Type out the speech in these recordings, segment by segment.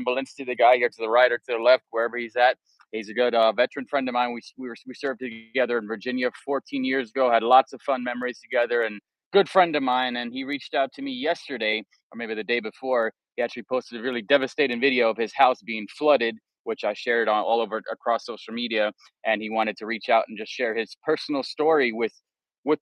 Bolinski, the guy here to the right or to the left, wherever he's at. He's a good veteran friend of mine. We served together in Virginia 14 years ago. Had lots of fun memories together, and good friend of mine. And he reached out to me yesterday, or maybe the day before. He actually posted a really devastating video of his house being flooded, which I shared on all over across social media. And he wanted to reach out and just share his personal story with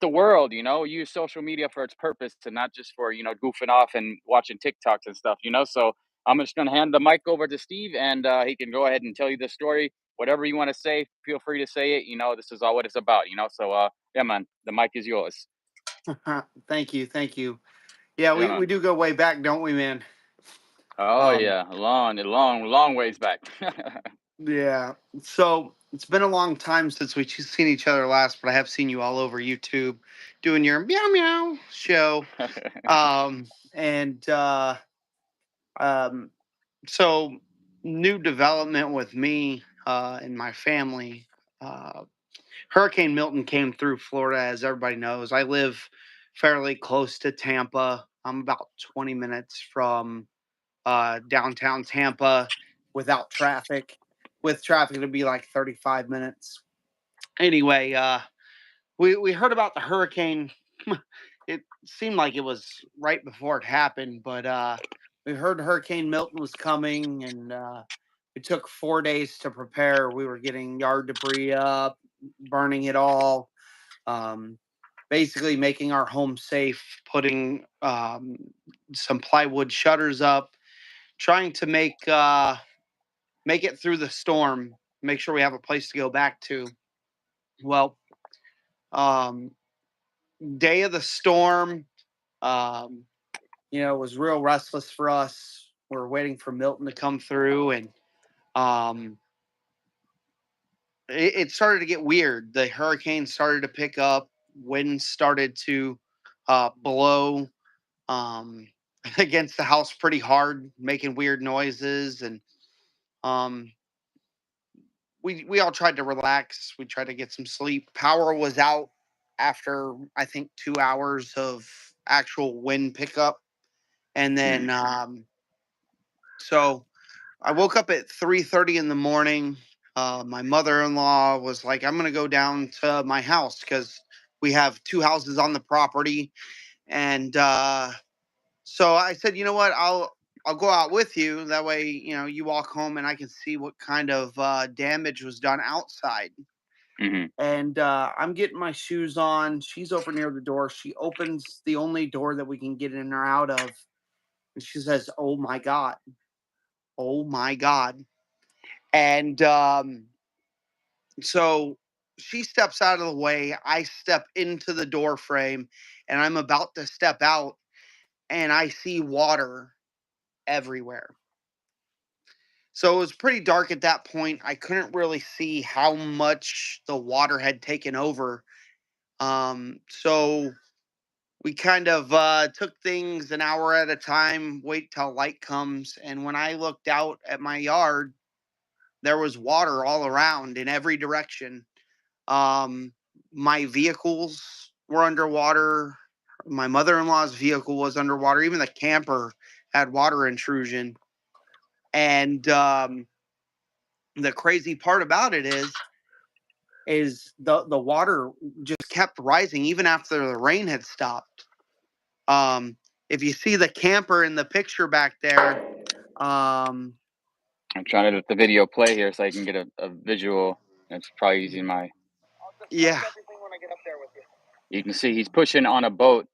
the world. Use social media for its purpose, to not just for goofing off and watching TikToks and stuff. So I'm just going to hand the mic over to Steve, and he can go ahead and tell you the story. Whatever you want to say, feel free to say it. This is all what it's about. So yeah, man, the mic is yours. Thank you. Thank you. Yeah, Yeah, we man. do go way back, don't we, man? Oh Um, yeah, long ways back. yeah. So it's been a long time since we've seen each other last, but I have seen you all over YouTube doing your meow meow show. And um, so new development with me and my family. Uh, Hurricane Milton came through Florida, as everybody knows. I live fairly close to Tampa. I'm about 20 minutes from downtown Tampa without traffic. With traffic, it'd be like 35 minutes. Anyway, we heard about the hurricane. It seemed like it was right before it happened, but we heard Hurricane Milton was coming, and it took 4 days to prepare. We were getting yard debris up, burning it all, um, basically making our home safe, putting some plywood shutters up, trying to make it through the storm, make sure we have a place to go back to. Well, um, day of the storm, um, was real restless for us. We're waiting for Milton to come through, and um, it started to get weird. The hurricane started to pick up, wind started to blow um, against the house pretty hard, making weird noises, and um, we all tried to relax. We tried to get some sleep. Power was out after I think 2 hours of actual wind pickup, and then Mhm. so I woke up at 3:30 in the morning. My mother-in-law was like, "I'm gonna go down to my house because we have two houses on the property," and so I said, "You know what? I'll go out with you. That way, you walk home and I can see what kind of damage was done outside." Mhm. And I'm getting my shoes on. She's over near the door. She opens the only door that we can get in or out of. And she says, "Oh my God. Oh my God." And so she steps out of the way. I step into the door frame and I'm about to step out and I see water everywhere. So it was pretty dark at that point. I couldn't really see how much the water had taken over. So we kind of took things an hour at a time, wait till light comes. And when I looked out at my yard, there was water all around in every direction. Um, my vehicles were underwater. My mother in law's vehicle was underwater. Even the camper had water intrusion. And the crazy part about it is the water just kept rising even after the rain had stopped. Um, if you see the camper in the picture back there, um, I'm trying to let the video play here so I can get a visual. It's probably using my. I'll discuss Yeah. everything when I get up there with you. You can see he's pushing on a boat.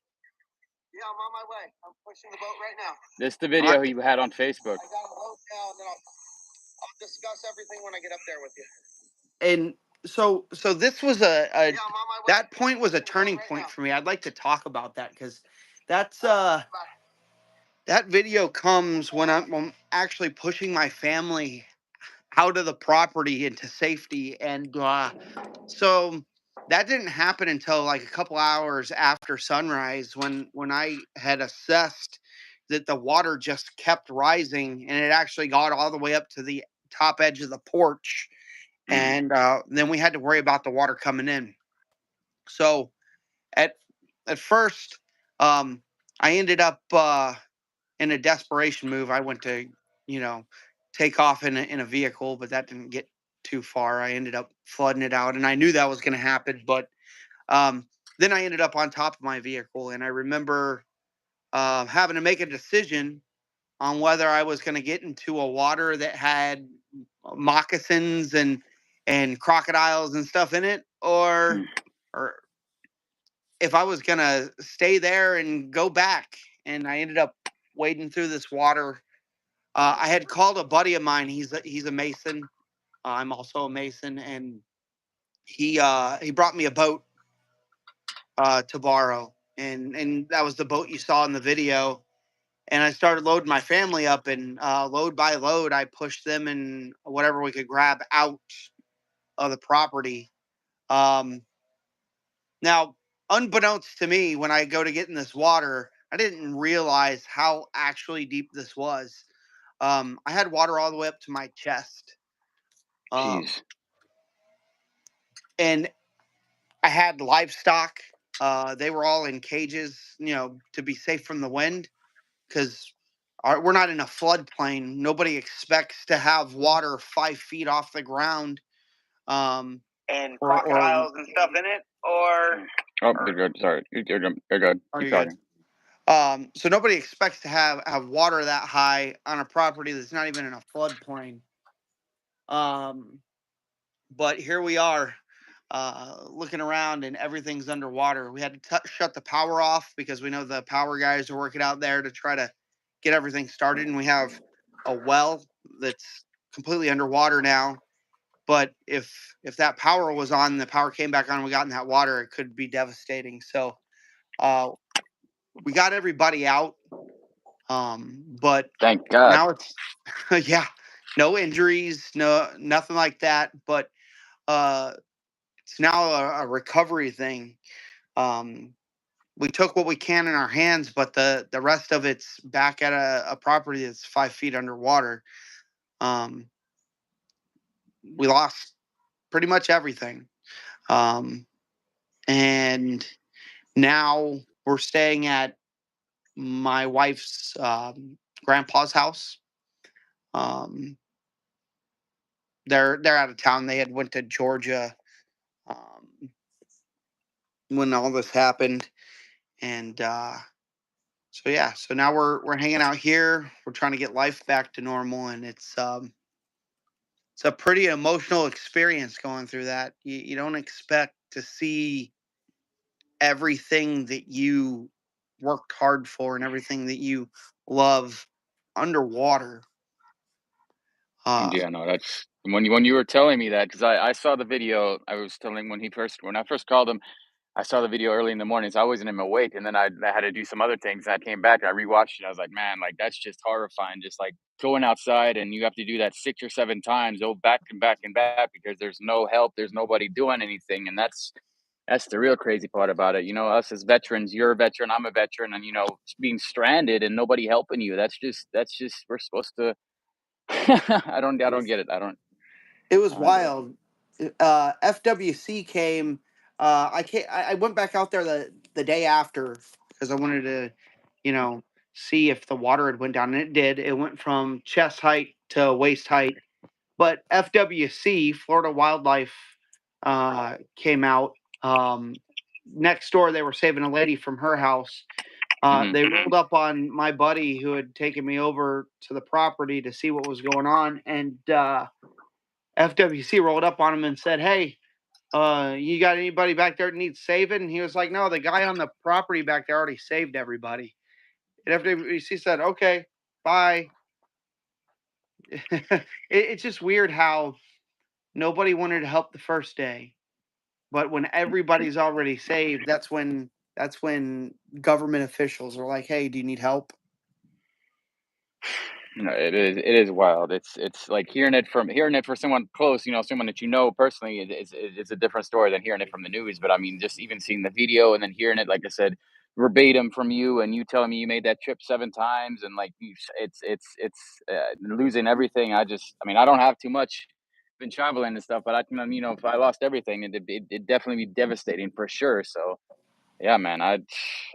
Yeah, I'm on my way. I'm pushing the boat right now. This is the video he had on Facebook. I got a boat now, and then I'll discuss everything when I get up there with you. And so this was yeah, that point was a turning point for me. I'd like to talk about that because that's that video comes when I'm actually pushing my family out of the property into safety, and so that didn't happen until like a couple hours after sunrise when I had assessed that the water just kept rising and it actually got all the way up to the top edge of the porch, and then we had to worry about the water coming in. So at at first, I ended up in a desperation move. I went to, you know, take off in a vehicle, but that didn't get too far. I ended up flooding it out, and I knew that was going to happen. But um, then I ended up on top of my vehicle, and I remember having to make a decision on whether I was going to get into a water that had moccasins and crocodiles and stuff in it, Mm. or if I was going to stay there and go back. And I ended up wading through this water. I had called a buddy of mine. He's a mason. I'm also a mason, and he brought me a boat to borrow, and that was the boat you saw in the video. And I started loading my family up, and load by load, I pushed them and whatever we could grab out of the property. Um, Now, unbeknownst to me, when I go to get in this water, I didn't realize how actually deep this was. I had water all the way up to my chest. Um, Jeez. and I had livestock. They were all in cages, to be safe from the wind, because we're not in a floodplain. Nobody expects to have water 5 feet off the ground, and crocodiles and stuff in it. Oh, you're good. Sorry, you're good. You're good. Are Keep you good? talking. So nobody expects to have water that high on a property that's not even in a floodplain. Um, but here we are, looking around, and everything's underwater. We had to shut the power off because we know the power guys are working out there to try to get everything started. And we have a well that's completely underwater now. But if that power was on, the power came back on, and we got in that water, it could be devastating. So uh, we got everybody out. But Thank God. now it's yeah, no injuries, no nothing like that. But uh, it's now a recovery thing. Um, we took what we can in our hands, but the rest of it's back at a property that's 5 feet underwater. Um, we lost pretty much everything, um, and now we're staying at my wife's grandpa's house. Um, they're out of town. They had went to Georgia um, when all this happened, and so yeah. So now we're hanging out here. We're trying to get life back to normal, and it's a pretty emotional experience going through that. You don't expect to see everything that you worked hard for and everything that you love underwater. Uh, Yeah, no, that's when you were telling me that because I saw the video. I was telling when I first called him. I saw the video early in the morning, so I wasn't even awake, and then I had to do some other things. I came back, I rewatched it. I was like, man, like that's just horrifying. Just like going outside and you have to do that 6 or 7 times, go back and back and back because there's no help, there's nobody doing anything, and that's the real crazy part about it. Us as veterans, you're a veteran, I'm a veteran, and being stranded and nobody helping you. That's just we're supposed to. I don't get it. It was I don't get it. wild. FWC came. I went back out there the day after because I wanted to, you know, see if the water had went down, and it did. It went from chest height to waist height. But FWC, Florida Wildlife, came out. Next door, they were saving a lady from her house. Hmm. They rolled up on my buddy who had taken me over to the property to see what was going on, and FWC rolled up on him and said, "Hey, you got anybody back there that needs saving?" And he was like, "No, the guy on the property back there already saved everybody." And FWC said, "Okay, bye." It's just weird how nobody wanted to help the first day, but when everybody's already saved, that's when government officials are like, "Hey, do you need help?" No, it is wild. It's like hearing it for someone close, someone that you know personally. It's a different story than hearing it from the news. But I mean, just even seeing the video and then hearing it, like I said, verbatim from you, and you telling me you made that trip 7 times, and like it's losing everything. I mean, I don't have too much been traveling and stuff, but I can, if I lost everything, it'd definitely be devastating for sure. So yeah, man.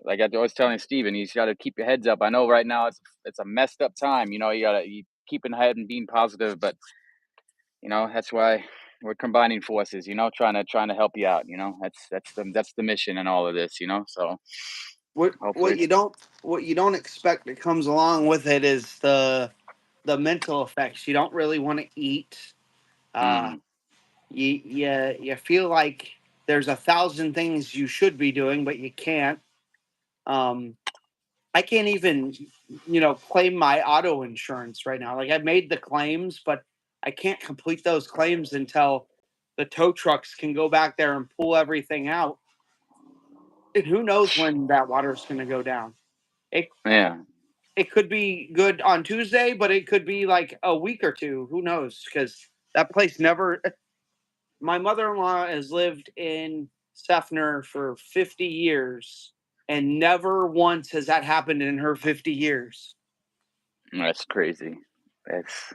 Like I was telling Steven, he's got to keep your heads up. I know right now it's a messed up time. You gotta you keeping ahead and being positive. But that's why we're combining forces. Trying to help you out. That's the mission in all of this. So What hopefully what it's. you don't what you don't expect that comes along with it is the mental effects. You don't really want to eat. Uh, Mm, you feel like there's 1,000 things you should be doing, but you can't. Um, I can't even, claim my auto insurance right now. Like, I've made the claims, but I can't complete those claims until the tow trucks can go back there and pull everything out. And who knows when that water's going to go down? It yeah. it could be good on Tuesday, but it could be like a week or two. Who knows? Because that place never. My mother-in-law has lived in Sefner for 50 years, and never once has that happened in her 50 years. That's crazy. That's.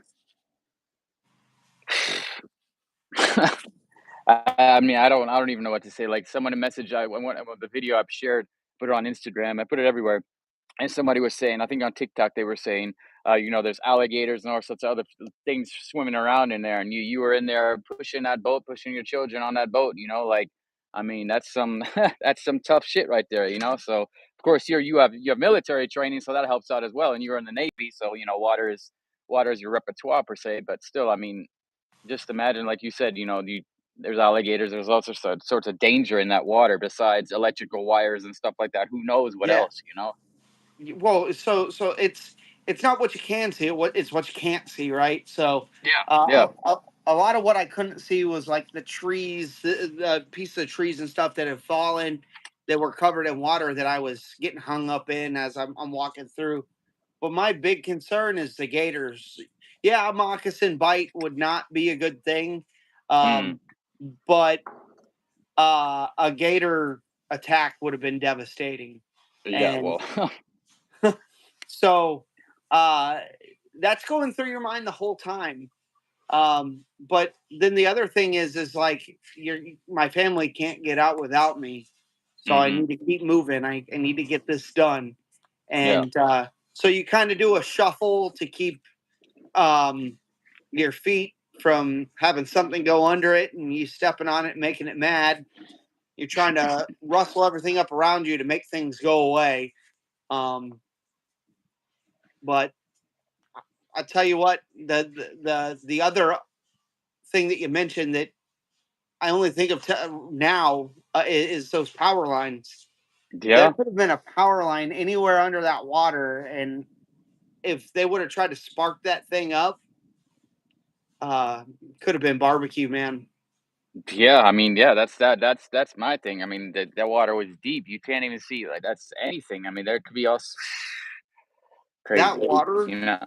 I mean, I don't even know what to say. Like someone a message the video I've shared, put it on Instagram, I put it everywhere. And somebody was saying, I think on TikTok they were saying, there's alligators and all sorts of other things swimming around in there, and you were in there pushing that boat, pushing your children on that boat. Like, I mean, that's some that's some tough shit right there. So of course you have military training, so that helps out as well. And you were in the Navy, so water is your repertoire per se. But still, I mean, just imagine, like you said, there's alligators, there's all sorts of danger in that water besides electrical wires and stuff like that. Who knows what Yeah. else? Well, so it's not what you can see, it's what you can't see, right? So Yeah. Yeah. a lot of what I couldn't see was like the trees, the piece of trees and stuff that have fallen that were covered in water that I was getting hung up in as I'm walking through. But my big concern is the gators. Yeah, a moccasin bite would not be a good thing, Mm, um, but a gator attack would have been devastating. yeah. And Well, so uh, that's going through your mind the whole time. But then the other thing is like my family can't get out without me, so I hmm, need to keep moving. I need to get this done, yeah. and so you kind of do a shuffle to keep um, your feet from having something go under it, and you stepping on it, making it mad. You're trying to rustle everything up around you to make things go away. Um, but I tell you what, the other thing that you mentioned that I only think of now is those power lines. There Yeah. could have been a power line anywhere under that water, and if they would have tried to spark that thing up, uh, could have been barbecue, man. Yeah. I mean, yeah. That's my thing. I mean, that water was deep. You can't even see, like, that's anything. I mean, there could be all That crazy. water. You know.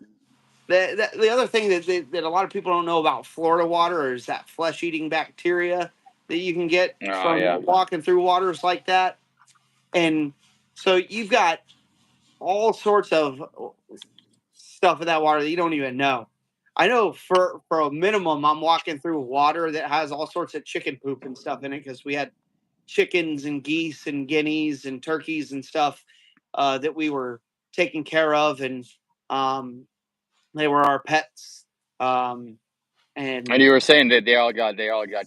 The other thing that a lot of people don't know about Florida water is that flesh-eating bacteria that you can get Oh from yeah. walking through waters like that. And so you've got all sorts of stuff in that water that you don't even know. I know for a minimum, I'm walking through water that has all sorts of chicken poop and stuff in it because we had chickens and geese and guineas and turkeys and stuff that we were taking care of, and um, they were our pets. Um, And and you were saying that they all got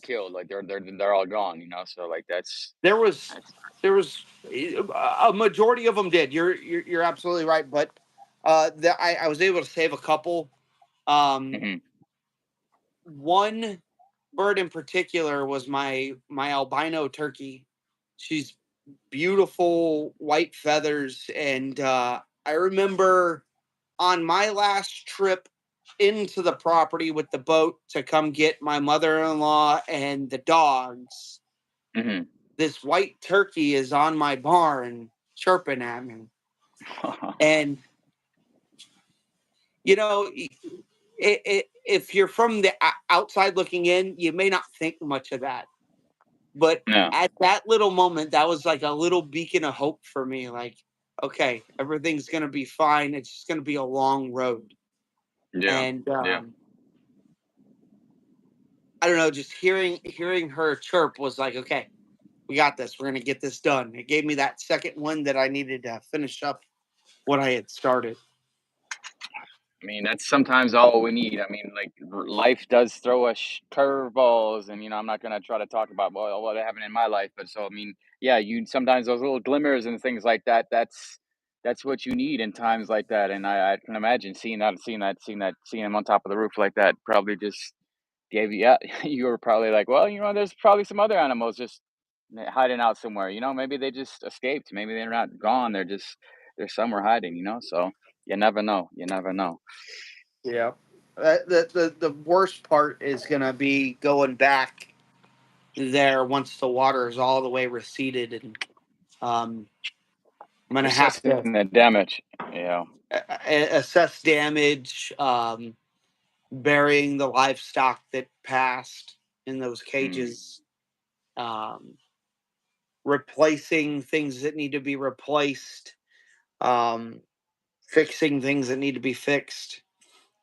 killed. Like they're all gone. So like there was that's. there was a majority of them did. You're absolutely right, but I was able to save a couple. Um, Mhm. One bird in particular was my albino turkey. She's beautiful white feathers, and I remember on my last trip into the property with the boat to come get my mother-in-law and the dogs, Mhm. this white turkey is on my barn chirping at me. And you know, if you're from the outside looking in, you may not think much of that. But Yeah. at that little moment, that was like a little beacon of hope for me. Like, okay, everything's gonna be fine. It's just gonna be a long road. Yeah. And Yeah. I don't know, just hearing her chirp was like, okay, we got this. We're gonna get this done. It gave me that second one that I needed to finish up what I had started. I mean, that's sometimes all we need. I mean, like life does throw us curveballs, and I'm not gonna try to talk about what happened in my life, but so I mean, yeah, you sometimes those little glimmers and things like that. That's what you need in times like that, and I can imagine seeing him on top of the roof like that probably just gave you, yeah, you were probably like, well, there's probably some other animals just hiding out somewhere. Maybe they just escaped. Maybe they're not gone. They're somewhere hiding. So you never know. You never know. Yeah. The worst part is gonna be going back there once the water is all the way receded, and um, I'm gonna have to Assessing the damage. Yeah. assess damage, burying the livestock that passed in those Mm, cages, um, replacing things that need to be replaced, um, fixing things that need to be fixed.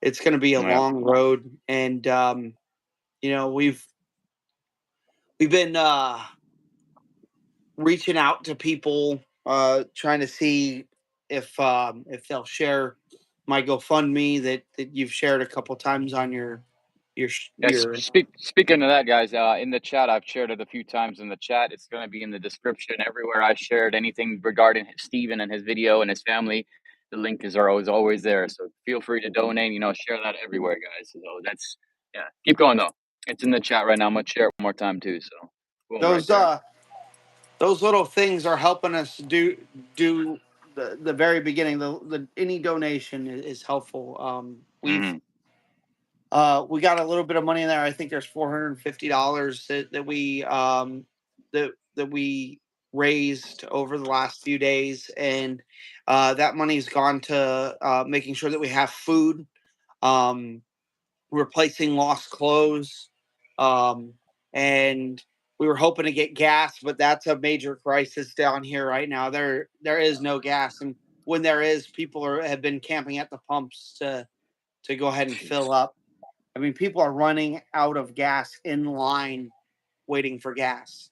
It's going to be a yeah. long road, and we've been reaching out to people, trying to see if they'll share my GoFundMe that you've shared a couple times on your Yeah, your. speaking of that, guys, in the chat, I've shared it a few times in the chat. It's going to be in the description everywhere. I shared anything regarding Steven and his video and his family. The link is always there. So feel free to donate. Share that everywhere, guys. So that's yeah. Keep going though. It's in the chat right now. I'm gonna share it one more time too. So boom, right Those there. those little things are helping us do the very beginning. The any donation is helpful. Hmm. We got a little bit of money in there. I think there's $450 that we raised over the last few days, and that money's gone to making sure that we have food, um, replacing lost clothes, um, and we were hoping to get gas, but that's a major crisis down here right now. There is no gas, and when there is, people have been camping at the pumps to go ahead and Jeez, fill up. I mean, people are running out of gas in line waiting for gas.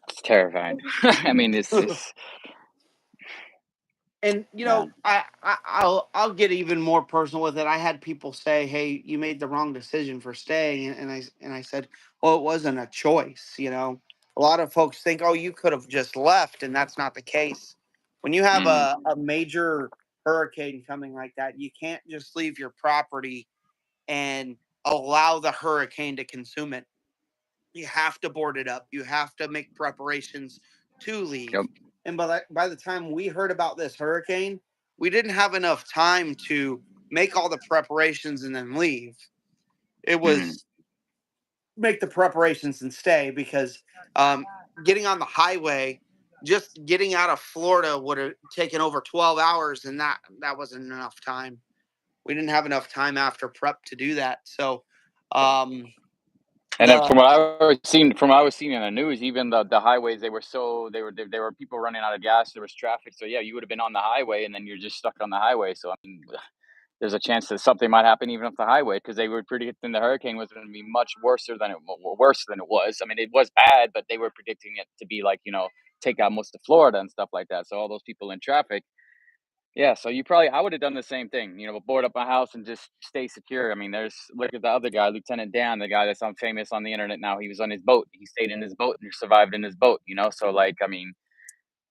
it's terrifying. I mean, it's And man. I'll get even more personal with it. I had people say, "Hey, you made the wrong decision for staying," and I said, "Well, it wasn't a choice." A lot of folks think, "Oh, you could have just left," and that's not the case. When you have Hmm. a major hurricane coming like that, you can't just leave your property and allow the hurricane to consume it. You have to board it up. You have to make preparations to leave. Yep. And by the time we heard about this hurricane, we didn't have enough time to make all the preparations and then leave. It Hmm. was make the preparations and stay because um, getting on the highway, just getting out of Florida would have taken over 12 hours, and that wasn't enough time. We didn't have enough time after prep to do that. So um, And then the from what I was seeing in the news, even the highways, they were people running out of gas. There was traffic, so yeah, you would have been on the highway, and then you're just stuck on the highway. So I mean, there's a chance that something might happen even off the highway because they were predicting the hurricane was going to be much worse than it was. I mean, it was bad, but they were predicting it to be like take out most of Florida and stuff like that. So all those people in traffic. Yeah, so I would have done the same thing, board up my house and just stay secure. I mean, look at the other guy, Lieutenant Dan, the guy that's on famous on the internet now. He was on his boat. He stayed in his boat and survived in his boat. So like, I mean,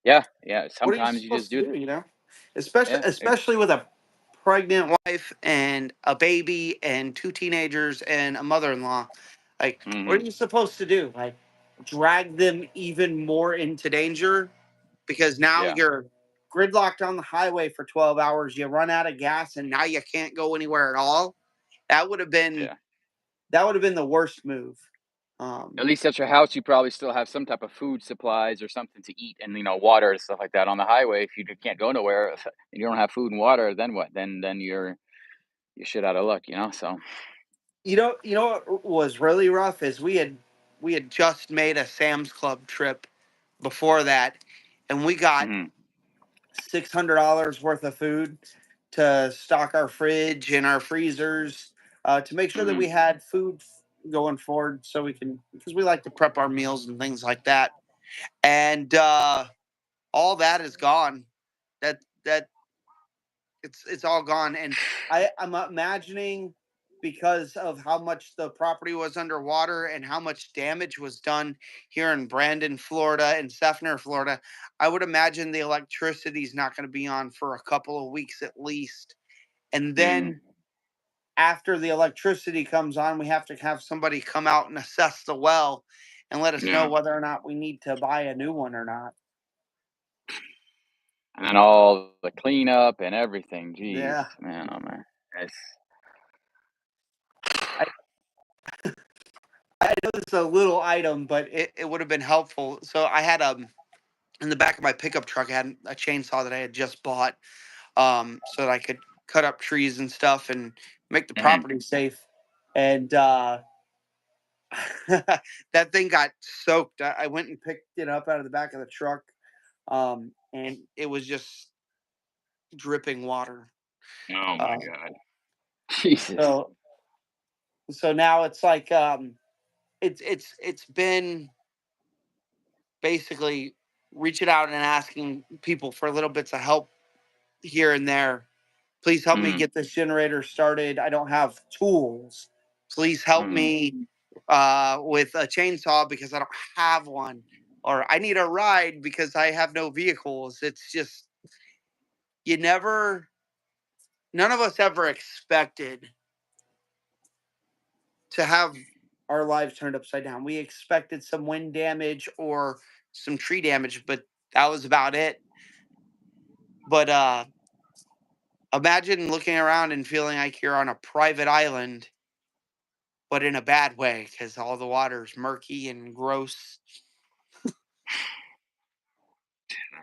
yeah, yeah. what are you Sometimes you just supposed to do. do? Especially Yeah. especially with a pregnant wife and a baby and two teenagers and a mother-in-law. Like, what Hmm. are you supposed to do? Like, drag them even more into danger because now Yeah. you're gridlocked on the highway for 12 hours. You run out of gas and now you can't go anywhere at all. That would have been Yeah. that would have been the worst move. At Um, least at your house, you probably still have some type of food supplies or something to eat and water and stuff like that. On the highway, if you can't go nowhere and you don't have food and water, then what? Then you're shit out of luck. So. what was really rough is we had just made a Sam's Club trip before that, and we got Hmm. $600 worth of food to stock our fridge and our freezers, to make sure that Hmm. we had food going forward, so we can because we like to prep our meals and things like that. And all that is gone. That It's all gone. And I'm imagining, because of how much the property was underwater and how much damage was done here in Brandon, Florida, and Seffner, Florida. I would imagine the electricity is not going to be on for a couple of weeks at least. And Mm, then after the electricity comes on, we have to have somebody come out and assess the well and let us know yeah. whether or not we need to buy a new one or not. And then all the cleanup and everything. Jeez, Yeah. man, oh man. It's, I, I know this is a little item, but it would have been helpful. So I had in the back of my pickup truck, I had a chainsaw that I had just bought, so that I could cut up trees and stuff and make the mhm. property safe. And that thing got soaked. I went and picked it up out of the back of the truck, and it was just dripping water. Oh my Uh, god. Jesus. so so now it's like, it's been basically reaching out and asking people for little bits of help here and there. Please help me Mm, get this generator started. I don't have tools. Please help mm. me with a chainsaw because I don't have one. Or I need a ride because I have no vehicles. It's just, you never, none of us ever expected to have our lives turned upside down. We expected some wind damage or some tree damage, but that was about it. But imagine looking around and feeling like you're on a private island, but in a bad way because all the water's murky and gross.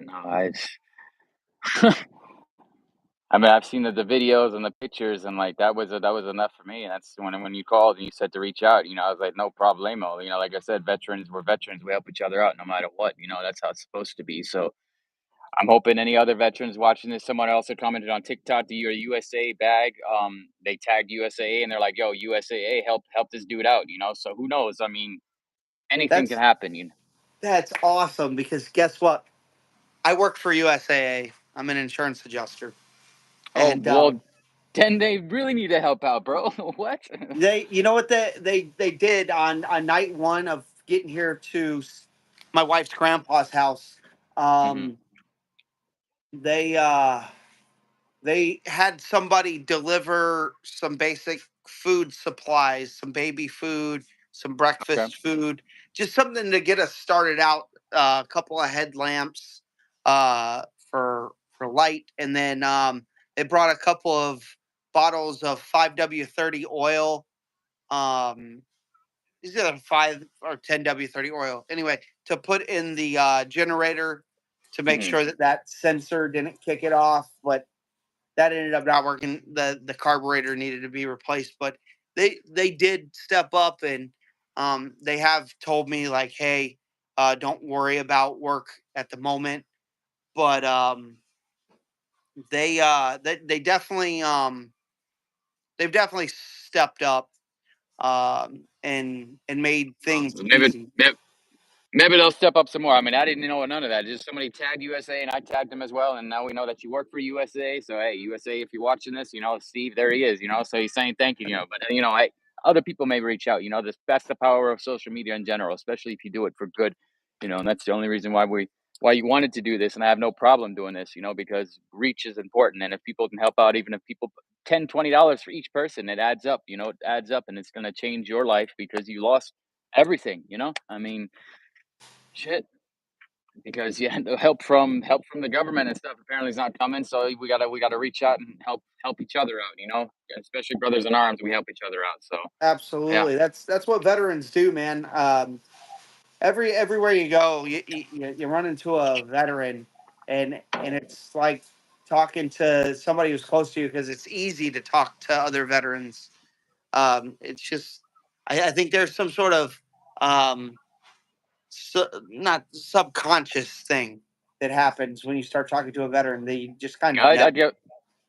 No, it's I mean, I've seen the videos and the pictures, and like that was enough for me. And that's when you called and you said to reach out. You know, I was like, no problemo. You know, like I said, veterans, we're veterans. We help each other out no matter what. You know, that's how it's supposed to be. So I'm hoping any other veterans watching this, someone else had commented on TikTok, do your USA bag. They tagged USAA and they're like, yo, USAA, help this dude out. You know, so who knows? I mean, anything can That's happen. You know. that's awesome because guess what? I work for USAA. I'm an insurance adjuster, Oh and well, then they really need to help out, bro. What? you know what they did on night one of getting here to my wife's grandpa's house. Hmm. Um, they they had somebody deliver some basic food supplies, some baby food, some Okay. breakfast food, just something to get us started out. A couple of headlamps uh, for light, and then they brought a couple of bottles of 5W30 oil. Um, is it a 5 or 10W30 oil? Anyway, to put in the generator to make Hmm. sure that that sensor didn't kick it off, but that ended up not working. The carburetor needed to be replaced, but they did step up, and they have told me like, hey, don't worry about work at the moment, but they definitely they've definitely stepped up, and made things Maybe, easy. maybe they'll step up some more. I mean, I didn't know none of that. Just somebody tagged USA and I tagged him as well. And now we know that you work for USA. So, hey, USA, if you're watching this, you know, Steve, there he is, you know, so he's saying thank you, you know, but, you know, other people may reach out, you know, that's the power of social media in general, especially if you do it for good, you know, and that's the only reason why you wanted to do this. And I have no problem doing this, you know, because reach is important. And if people can help out, even if people, $10, $20 for each person, it adds up, you know, it adds up and it's going to change your life because you lost everything, you know, I mean, shit, because yeah, the help from the government and stuff apparently is not coming. So we gotta reach out and help each other out. You know, especially brothers in arms, we help each other out. So yeah, Absolutely, that's what veterans do, man. Everywhere you go, you run into a veteran, and it's like talking to somebody who's close to you because it's easy to talk to other veterans. It's just, I think there's some sort of not subconscious thing that happens when you start talking to a veteran. They just kind of know. I get.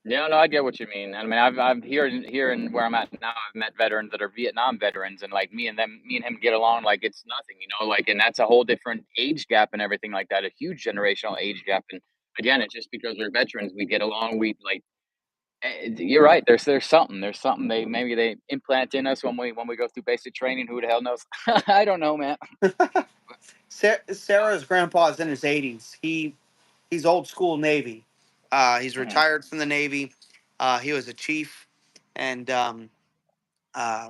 Yeah, no, I get what you mean. I mean, I've here in where I'm at now. I've met veterans that are Vietnam veterans, and like me and him get along like it's nothing, you know. Like, and that's a whole different age gap and everything like that. A huge generational age gap. And again, it's just because we're veterans, we get along. We like You're right. There's something they implant in us when we go through basic training. Who the hell knows? I don't know, man. Sarah's grandpa's in his 80s. He's old school Navy. He's Mhm. retired from the Navy. He was a chief and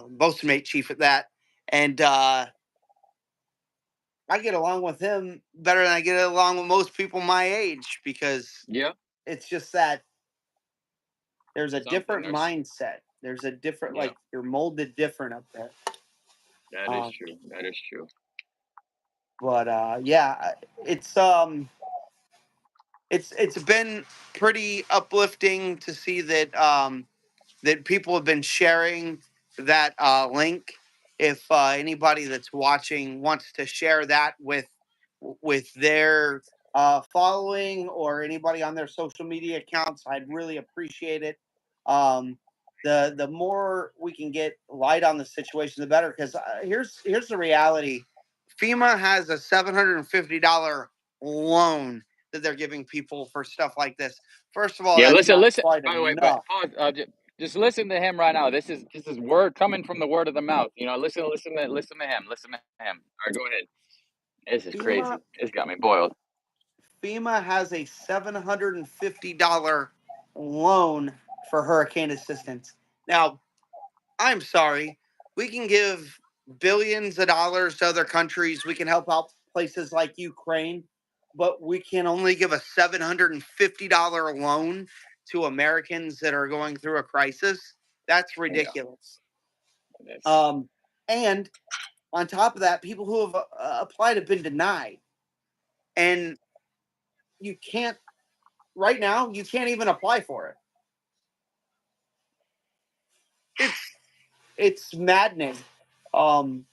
boasted mate chief at that. And I get along with him better than I get along with most people my age because Yeah, it's just that there's a something. different There's mindset. There's a different, Yeah, like, you're molded different up there. that is Um, true. That is true. but yeah, it's it's been pretty uplifting to see that that people have been sharing that link. If anybody that's watching wants to share that with their following or anybody on their social media accounts, I'd really appreciate it. Um, the more we can get light on the situation, the better. Because here's the reality: FEMA has a $750 loan that they're giving people for stuff like this. First of all, Yeah, that's listen, not listen. quite By the way, but enough. pause. Just listen to him right now. This is word coming from the word of the mouth. You know, listen to him. Listen to him. All right, go ahead. This is FEMA crazy. This got me boiled. FEMA has a $750 loan for hurricane assistance. Now, I'm sorry, we can give billions of dollars to other countries. We can help out places like Ukraine, but we can only give a $750 loan to Americans that are going through a crisis. That's Yeah, ridiculous. that's Um, and on top of that, people who have applied have been denied. And you can't, right now, you can't even apply for it. It's it's maddening. Um,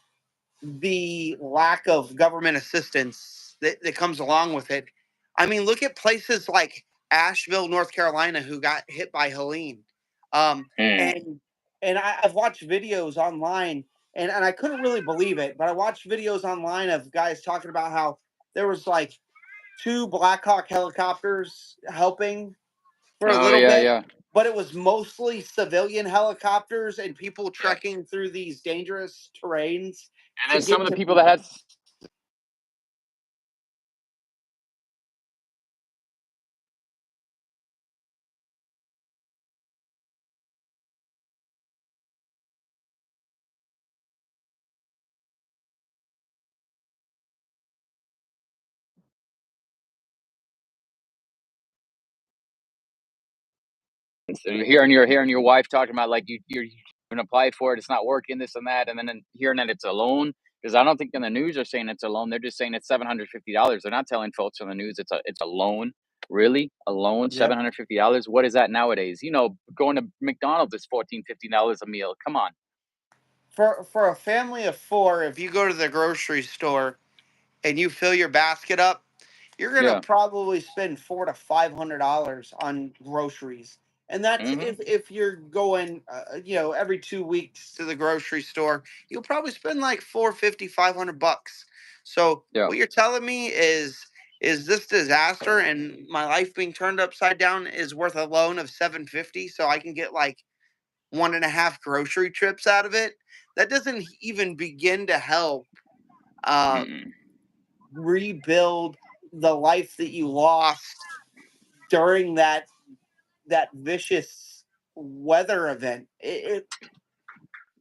the lack of government assistance that comes along with it. I mean, look at places like Asheville, North Carolina, who got hit by Helene. Um, mm, and I've watched videos online, and I couldn't really believe it, but I watched videos online of guys talking about how there was like two Black Hawk helicopters helping for a oh little yeah, bit, yeah, but it was mostly civilian helicopters and people yeah. trekking through these dangerous terrains And to then some get of the to people that people. had so you're hearing your wife talking about like you're gonna apply for it, it's not working, this and that, and then hearing that it's a loan. Because I don't think in the news are saying it's a loan. They're just saying it's $750. They're not telling folks on the news it's a loan. Really, a loan, Yep. $750. What is that nowadays? You know, going to McDonald's is $14, $15 a meal. Come on. For a family of four, if you go to the grocery store and you fill your basket up, you're gonna Yeah. probably spend $400 to $500 on groceries. And that's Hmm. if you're going, every 2 weeks to the grocery store, you'll probably spend like 450, $500. So Yeah. what you're telling me is this disaster and my life being turned upside down is worth a loan of 750 so I can get like one and a half grocery trips out of it. That doesn't even begin to help uh, Mm-mm. rebuild the life that you lost during that vicious weather event.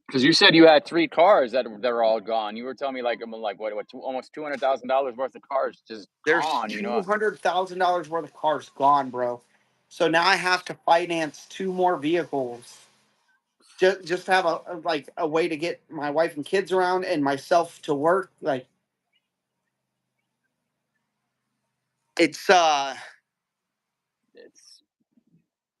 Because you said you had three cars that are all gone. You were telling me like I'm like what almost $200,000 worth of cars just There's gone. You know. $200,000 worth of cars gone, bro. So now I have to finance two more vehicles just to have like a way to get my wife and kids around and myself to work. Like it's It's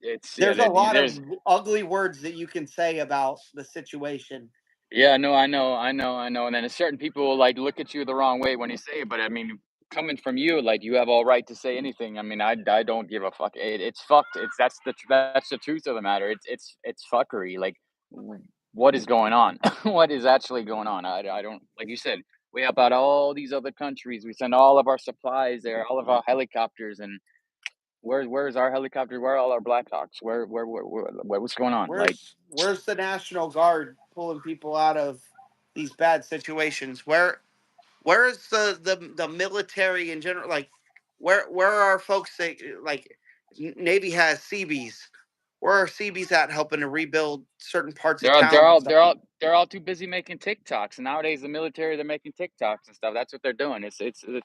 it's yeah. there's a lot of There's ugly words that you can say about the situation. Yeah, no, I know, and then certain people will, like, look at you the wrong way when you say it, but, I mean, coming from you, like, you have all right to say anything. I mean, I don't give a fuck. It's fucked. That's the truth of the matter. It's fuckery. Like, what is going on? What is actually going on? I don't like you said, we help out all these other countries. We send all of our supplies there, all of our helicopters, and Where's our helicopter? Where are all our Black Hawks? What's going on? Like, Where's the National Guard pulling people out of these bad situations? Where's the military in general? Like, where are our folks that like Navy has Seabees? Where are Seabees at helping to rebuild certain parts of they're all they're towns and all stuff? they're all they're all too busy making TikToks. And nowadays, the military, they're making TikToks and stuff. That's what they're doing. It's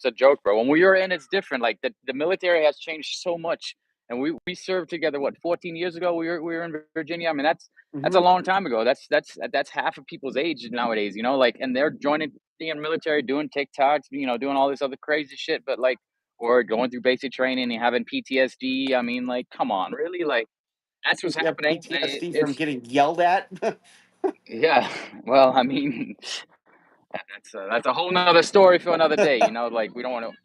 a joke, bro. When we were in, it's different. Like the military has changed so much, and we served together. What, 14 years ago? We were in Virginia. I mean, that's a Hmm. long time ago. That's half of people's age nowadays. Like, and they're joining the military, doing TikToks, doing all this other crazy shit. But like, or going through basic training and having PTSD. I mean, like, come on, really? Like, that's what's You have happening. PTSD from It's getting yelled at. Yeah. Well, I mean, that's a whole nother story for another day. Like, we don't want to.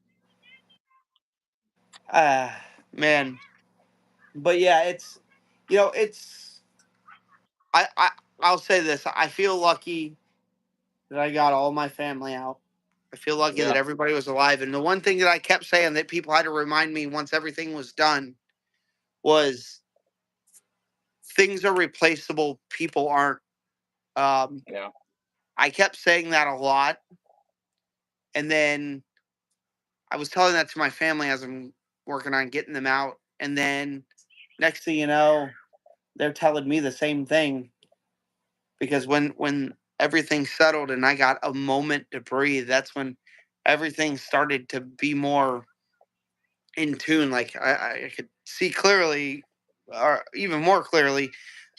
Ah, man. But yeah, it's I I'll say this. I feel lucky that I got all my family out. I feel lucky that Yeah. everybody was alive. And the one thing that I kept saying that people had to remind me once everything was done was things are replaceable, people aren't. Um, Yeah. I kept saying that a lot. And then I was telling that to my family as I'm working on getting them out. And then next thing you know, they're telling me the same thing because when everything settled and I got a moment to breathe, that's when everything started to be more in tune. Like I could see clearly, or even more clearly,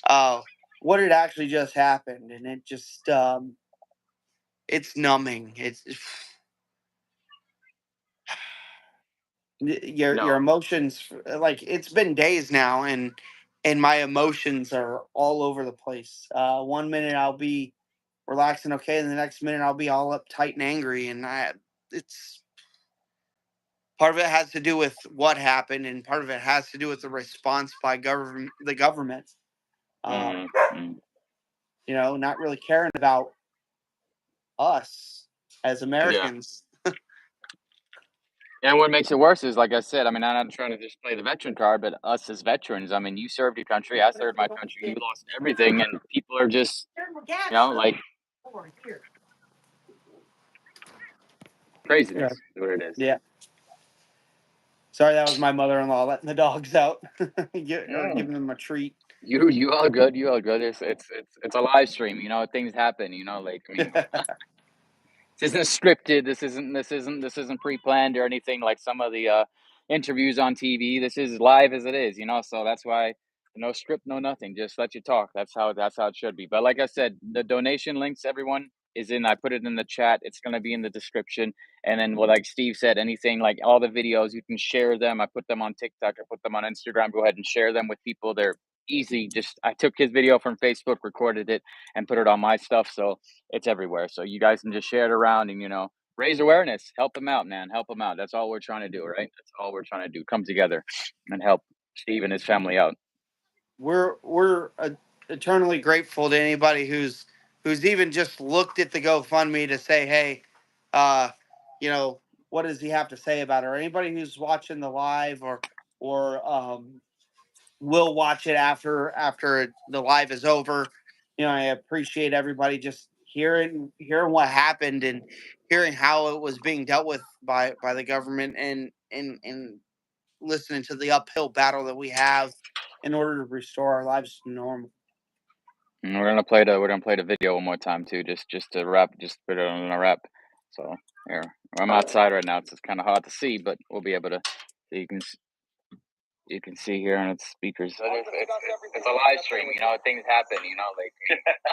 uh, what had actually just happened, and it just it's numbing. It's your No. emotions. Like it's been days now, and my emotions are all over the place. One minute I'll be relaxing, okay, and the next minute I'll be all uptight and angry, and it's part of it has to do with what happened, and part of it has to do with the response by the government. Um, Mm. not really caring about us as Yeah. Americans. And what makes it worse is, like I said, I mean, I'm not trying to just play the veteran card, but us as veterans, I mean, you served your country, I served my country, you lost everything, and people are just, like, Yeah. craziness is what it is. Yeah. Sorry, that was my mother-in-law letting the dogs out, or Mm. giving them a treat. You all good. You all good. It's a live stream. Things happen. Like, I mean, this isn't scripted. This isn't pre-planned or anything like some of the interviews on TV. This is live as it is. So that's why no script, no nothing. Just let you talk. That's how it should be. But like I said, the donation links, everyone is in. I put it in the chat. It's gonna be in the description. And then, what, like Steve said, anything like all the videos, you can share them. I put them on TikTok. I put them on Instagram. Go ahead and share them with people. They're easy. Just, I took his video from Facebook, recorded it, and put it on my stuff. So it's everywhere. So you guys can just share it around and, raise awareness, help them out, man. Help them out. That's all we're trying to do, right? That's all we're trying to do. Come together and help Steve and his family out. We're eternally grateful to anybody who's even just looked at the GoFundMe to say, hey, uh, what does he have to say about it? Or anybody who's watching the live or will watch it after the live is over. I appreciate everybody just hearing what happened and hearing how it was being dealt with by the government and listening to the uphill battle that we have in order to restore our lives to normal. And we're gonna play the video one more time too, just to wrap, just put it on a wrap. So here, I'm outside right now. It's just kind of hard to see, but we'll be able to. So you can see here on its speakers. So it's a live stream. Things happen. Like.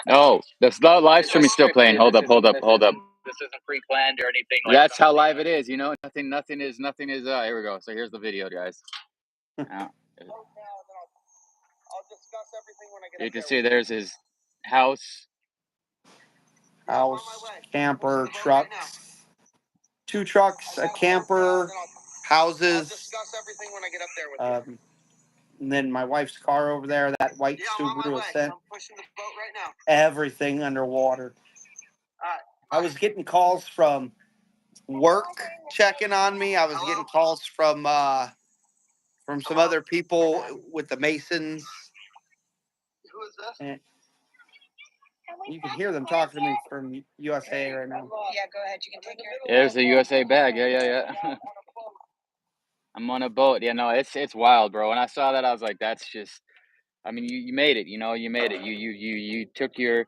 No, the live stream is still playing. Hold up, hold up, hold up. This isn't pre-planned or anything. That's how live it is. Nothing is. Here we go. So here's the video, guys. Uh, you can see there's his house. House, camper, trucks, two trucks, a camper, houses. And then my wife's car over there, that white Subaru Ascent. Everything underwater. I was getting calls from work checking on me. I was getting calls from from some other people with the Masons. And you can hear them talking to me from USA right now. Yeah, go ahead. You can take your. There's a USA bag. Yeah, yeah, yeah. I'm on a boat. Yeah, no, it's wild, bro. When I saw that, I was like, that's just. I mean, you made it. You know, you made it. You took your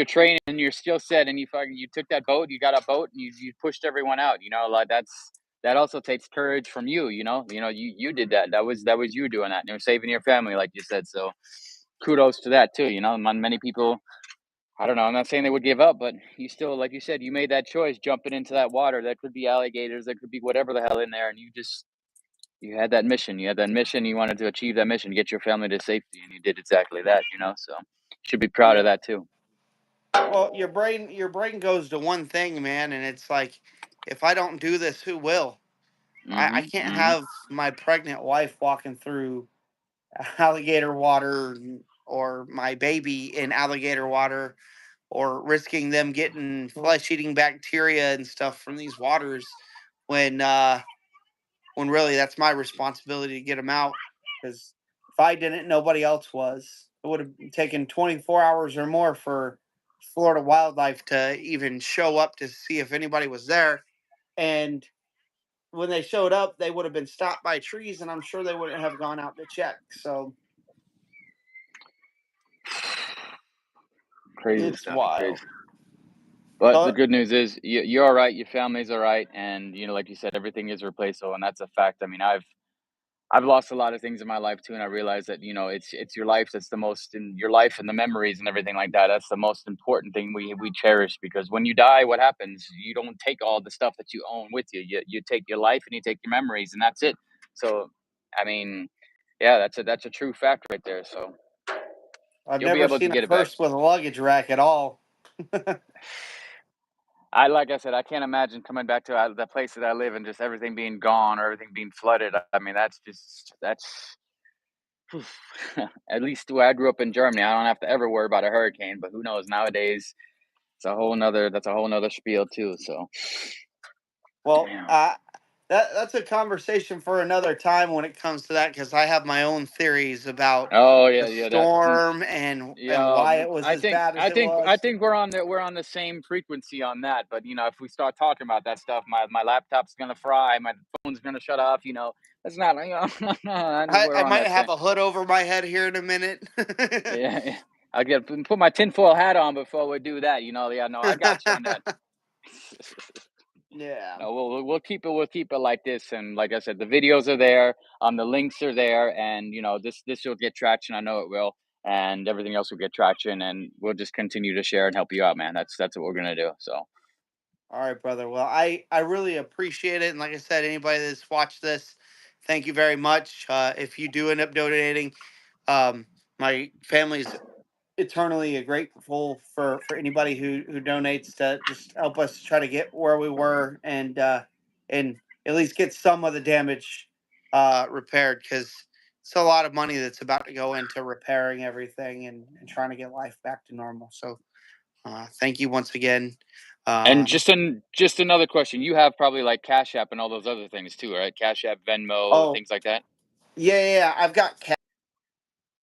training and your skill set, and you took that boat. You got a boat, and you pushed everyone out. You know, like that also takes courage from you. You did that. That was you doing that. Saving your family, like you said. So, kudos to that too. Many people. I don't know. I'm not saying they would give up, but you still, like you said, you made that choice, jumping into that water. There could be alligators. There could be whatever the hell in there, and you had that mission. You had that mission. You wanted to achieve that mission, get your family to safety, and you did exactly that. So you should be proud of Yeah. that too. Well, your brain goes to one thing, man, and it's like, if I don't do this, who will? I Mhm. can't Mhm. have my pregnant wife walking through alligator water, or my baby in alligator water, or risking them getting flesh eating bacteria and stuff from these waters, when really that's my responsibility to get them out. Because if I didn't, nobody else was. It would have taken 24 hours or more for Florida wildlife to even show up to see if anybody was there. And when they showed up, they would have been stopped by trees, and I'm sure they wouldn't have gone out to check. So Crazy it's stuff. wild. Crazy. But the Uh, good news is you're all right. Your family's all right, and like you said, everything is replaceable, and that's a fact. I mean, I've lost a lot of things in my life too, and I realize that it's your life that's the most in your life, and the memories and everything like that. That's the most important thing we cherish, because when you die, what happens? You don't take all the stuff that you own with you. You take your life and you take your memories, and that's it. So, I mean, yeah, that's a true fact right there. So I've you'll be never able to seen a get it back. hearse with a luggage rack at all. Like I said, I can't imagine coming back to the place that I live and just everything being gone or everything being flooded. I mean, that's at least where I grew up in Germany, I don't have to ever worry about a hurricane. But who knows? Nowadays, that's a whole nother spiel too. So, Well, yeah. that's a conversation for another time when it comes to that, because I have my own theories about Oh yeah, the yeah. That. storm and Yeah, why it was I as think bad as I it think I was. think we're on the same frequency on that. But if we start talking about that stuff, my laptop's gonna fry, my phone's gonna shut off. That's not. I know I we're on might that same. have a hood over my head here in a minute. Yeah, yeah. I get put my tinfoil hat on before we do that. Yeah, no, I got you on that. Yeah. No, we'll keep it like this, and like I said, the videos are there, the links are there, and this will get traction. I know it will, and everything else will get traction, and we'll just continue to share and help you out, man. That's what we're gonna do. So, All right, brother. Well, I really appreciate it, and like I said, anybody that's watched this, thank you very much. If you do end up donating, um, my family's eternally grateful for anybody who donates to just help us try to get where we were, and at least get some of the damage repaired, because it's a lot of money that's about to go into repairing everything, and trying to get life back to normal. So thank you once again. and Um, just another question, you have probably like Cash App and all those other things too, right? Cash App, Venmo, oh, things like that. yeah, I've got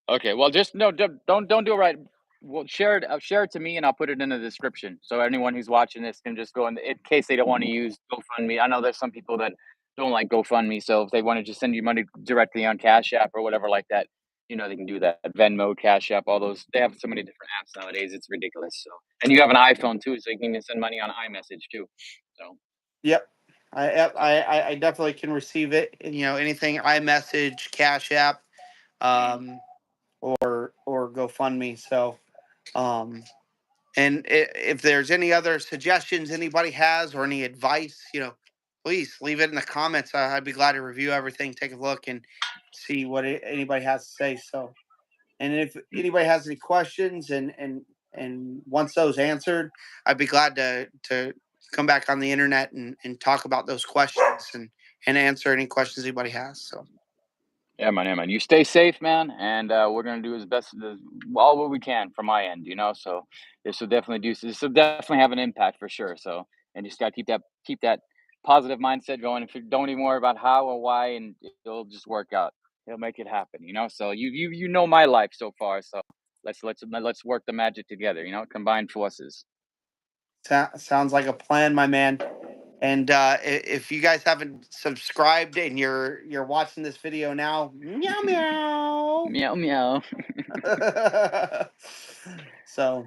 Okay, well, just no, don't do it right. Well, share it to me, and I'll put it in the description, so anyone who's watching this can just go in case they don't want to use GoFundMe. I know there's some people that don't like GoFundMe, so if they want to just send you money directly on Cash App or whatever like that, they can do that. Venmo, Cash App, all those. They have so many different apps nowadays; it's ridiculous. So, and you have an iPhone too, so you can even send money on iMessage too. So, Yep. I definitely can receive it. And, anything iMessage, Cash App, um, or GoFundMe. So, um, and if there's any other suggestions anybody has, or any advice, please leave it in the comments. I'd be glad to review everything, take a look, and see what anybody has to say. So, and if anybody has any questions, and wants those answered, I'd be glad to come back on the internet, and talk about those questions, and answer any questions anybody has. So, yeah, man. You stay safe, man, and we're gonna do all what we can from my end. So this will definitely have an impact for sure. So, and just gotta keep that positive mindset going. If you don't even worry about how or why, and it'll just work out. He'll make it happen, you know. So you know my life so far. So let's work the magic together. You know, combine forces. Sounds like a plan, my man. And if you guys haven't subscribed and you're watching this video now, meow meow. Meow meow. So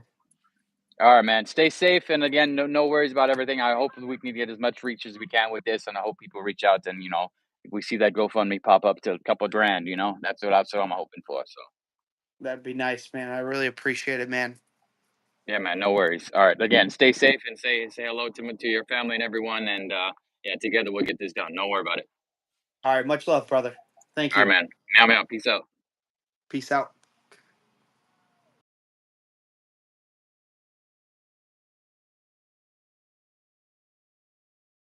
All right, man. Stay safe, and again, no worries about everything. I hope we can get as much reach as we can with this, and I hope people reach out. And if we see that GoFundMe pop up to a couple grand, that's what I'm hoping for. So that'd be nice, man. I really appreciate it, man. yeah, man. No worries. All right. Again, stay safe and say hello to your family and everyone. And yeah, together we'll get this done. Don't worry about it. All right, much love, brother. Thank All right, you. man. Meow meow. Peace out. Peace out.